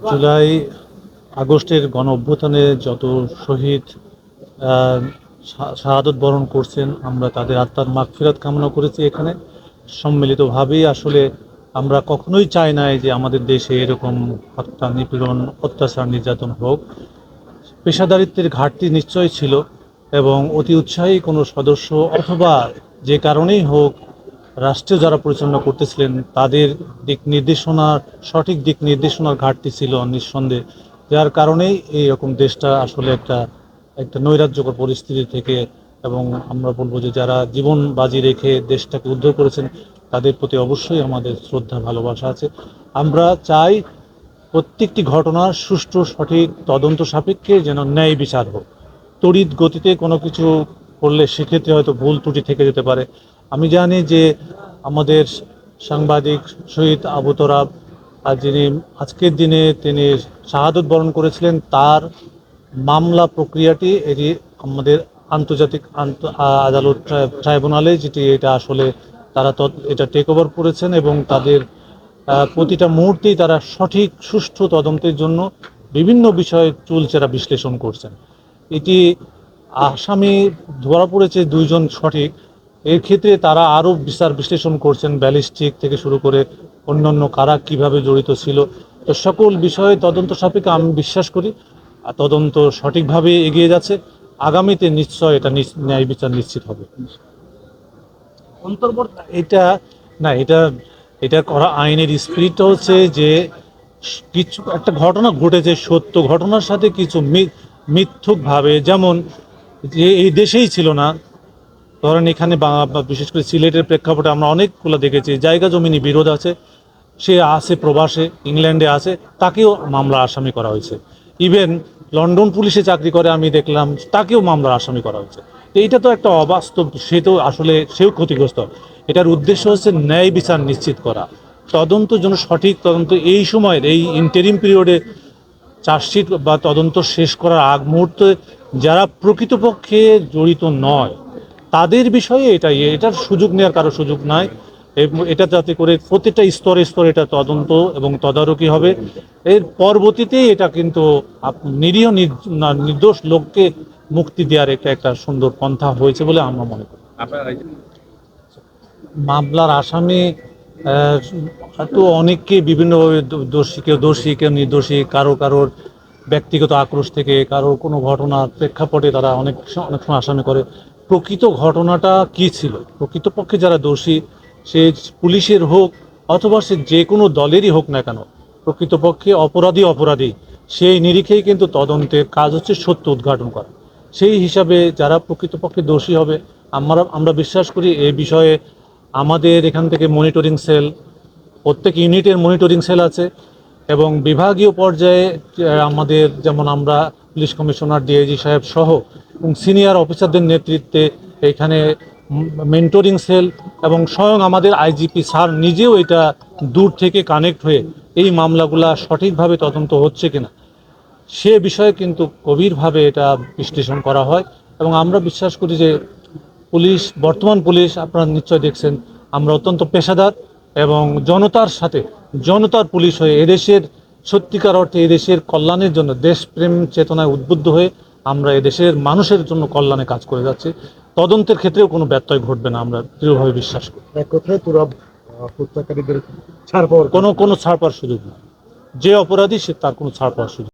জুলাই আগস্টের গণ অভ্যুত্থানে যত শহীদ শাহাদত বরণ করছেন, আমরা তাদের আত্মার মাগফিরাত কামনা করেছি। এখানে সম্মিলিতভাবেই আসলে আমরা কখনোই চাই নাই যে আমাদের দেশে এরকম হত্যা, নিপীড়ন, অত্যাচার, নির্যাতন হোক। পেশাদারিত্বের ঘাটতি নিশ্চয়ই ছিল এবং অতি উৎসাহী কোনো সদস্য অথবা যে কারণেই হোক রাষ্ট্র যারা পরিচালনা করতেছিলেন তাদের দিক নির্দেশনার সঠিক দিক নির্দেশনার ঘাটতি ছিল নিঃসন্দেহে, যার কারণেই এইরকম দেশটা আসলে একটা একটা নৈরাজ্যকর পরিস্থিতি থেকে, এবং আমরা বলবো যে যারা জীবন বাজি রেখে দেশটাকে উদ্ধার করেছেন তাদের প্রতি অবশ্যই আমাদের শ্রদ্ধা ভালোবাসা আছে। আমরা চাই প্রত্যেকটি ঘটনার সুষ্ঠু সঠিক তদন্ত সাপেক্ষে যেন ন্যায় বিচার হোক। তড়িৎ গতিতে কোনো কিছু করলে সেক্ষেত্রে হয়তো ভুল ত্রুটি থেকে যেতে পারে। আমি জানি যে আমাদের সাংবাদিক শহীদ আবু তোরাব যিনি আজকের দিনে তিনি শাহাদত বরণ করেছিলেন, তার মামলা প্রক্রিয়াটি এটি আমাদের আন্তর্জাতিক আদালত ট্রাইব্যুনালে যেটি এটা আসলে তারা এটা টেক ওভার করেছেন এবং তাদের প্রতিটা মুহূর্তেই তারা সঠিক সুষ্ঠু তদন্তের জন্য বিভিন্ন বিষয়ে চুলচেরা বিশ্লেষণ করছেন। এটি আসামি ধরা পড়েছে দুইজন সঠিক, এর ক্ষেত্রে তারা আরও বিচার বিশ্লেষণ করছেন, ব্যালিস্টিক থেকে শুরু করে অন্যান্য কারা কিভাবে জড়িত ছিল। তো সকল বিষয়ে তদন্ত সাপেক্ষে আমি বিশ্বাস করি তদন্ত সঠিকভাবে এগিয়ে যাচ্ছে। আগামীতে নিশ্চয় এটা ন্যায় বিচার নিশ্চিত হবে। এটা না, এটা এটা করা আইনের স্পিরিটটা হচ্ছে যে কিছু একটা ঘটনা ঘটেছে, সত্য ঘটনার সাথে কিছু মিথ্যুকভাবে, যেমন যে এই দেশেই ছিল না, ধরেন এখানে বিশেষ করে সিলেটের প্রেক্ষাপটে আমরা অনেকগুলো দেখেছি জায়গা জমিনি বিরোধ আছে, সে আছে প্রবাসে, ইংল্যান্ডে আছে, তাকেও মামলা আসামি করা হয়েছে। ইভেন লন্ডন পুলিশে চাকরি করে আমি দেখলাম, তাকেও মামলার আসামি করা হয়েছে। তো এইটা তো একটা অবাস্তব, সে তো আসলে সেও ক্ষতিগ্রস্ত। এটার উদ্দেশ্য হচ্ছে ন্যায় বিচার নিশ্চিত করা, তদন্তের জন্য সঠিক তদন্ত এই সময়ের এই ইন্টারিম পিরিয়ডে চার্জশিট বা তদন্ত শেষ করার আগ মুহূর্তে যারা প্রকৃতপক্ষে জড়িত নয় তাদের বিষয়ে এটার সুযোগ নেওয়ার কারো সুযোগ নাই। এটা যাতে করে প্রতিটা স্তরে স্তরে এটা তদন্ত এবং তদারকি হবে। এর পরবর্তীতে এটা কিন্তু নিরীহ নির্দোষ লোককে মুক্তি দেওয়ার একটা সুন্দর পন্থা হয়েছে বলে আমরা মনে করি। মামলার আসামি তো অনেককে বিভিন্নভাবে দোষী কেউ নির্দোষী, কারোর ব্যক্তিগত আক্রোশ থেকে, কারো কোনো ঘটনার প্রেক্ষাপটে তারা অনেক সময় আসামি করে। প্রকৃত ঘটনাটা কি ছিল, প্রকৃতপক্ষে যারা দোষী, সে পুলিশের হোক অথবা সে যে কোনো দলেরই হোক না কেন, প্রকৃতপক্ষে অপরাধী সেই নিরিখেই কিন্তু তদন্তের কাজ হচ্ছে সত্য উদ্ঘাটন করা। সেই হিসাবে যারা প্রকৃতপক্ষে দোষী হবে, আমরা বিশ্বাস করি এই বিষয়ে আমাদের এখান থেকে মনিটরিং সেল, প্রত্যেক ইউনিটের মনিটরিং সেল আছে এবং বিভাগীয় পর্যায়ে আমাদের যেমন আমরা পুলিশ কমিশনার, ডিআইজি সাহেব সহ এবং সিনিয়র অফিসারদের নেতৃত্বে এখানে মেন্টরিং সেল এবং স্বয়ং আমাদের আইজিপি স্যার নিজেও এটা দূর থেকে কানেক্ট হয়ে এই মামলাগুলা সঠিকভাবে তদন্ত হচ্ছে কিনা সে বিষয়ে কিন্তু গভীরভাবে এটা বিশ্লেষণ করা হয়। এবং আমরা বিশ্বাস করি যে বর্তমান পুলিশ আপনারা নিশ্চয় দেখছেন, আমরা অত্যন্ত পেশাদার এবং জনতার পুলিশ হয়ে এদেশের সত্যিকার অর্থে এদেশের কল্যাণের জন্য, দেশপ্রেম চেতনায় উদ্বুদ্ধ হয়ে আমরা এদেশের মানুষের জন্য কল্যাণে কাজ করে যাচ্ছি। তদন্তের ক্ষেত্রেও কোনো ব্যত্যয় ঘটবে না, আমরা দৃঢ়ভাবে বিশ্বাস করি। এক কথায় তোরাব হত্যাকারীদের কোনো ছাড় পাওয়ার সুযোগ নেই। যে অপরাধী সে তার কোনো ছাড় পাওয়ার সুযোগ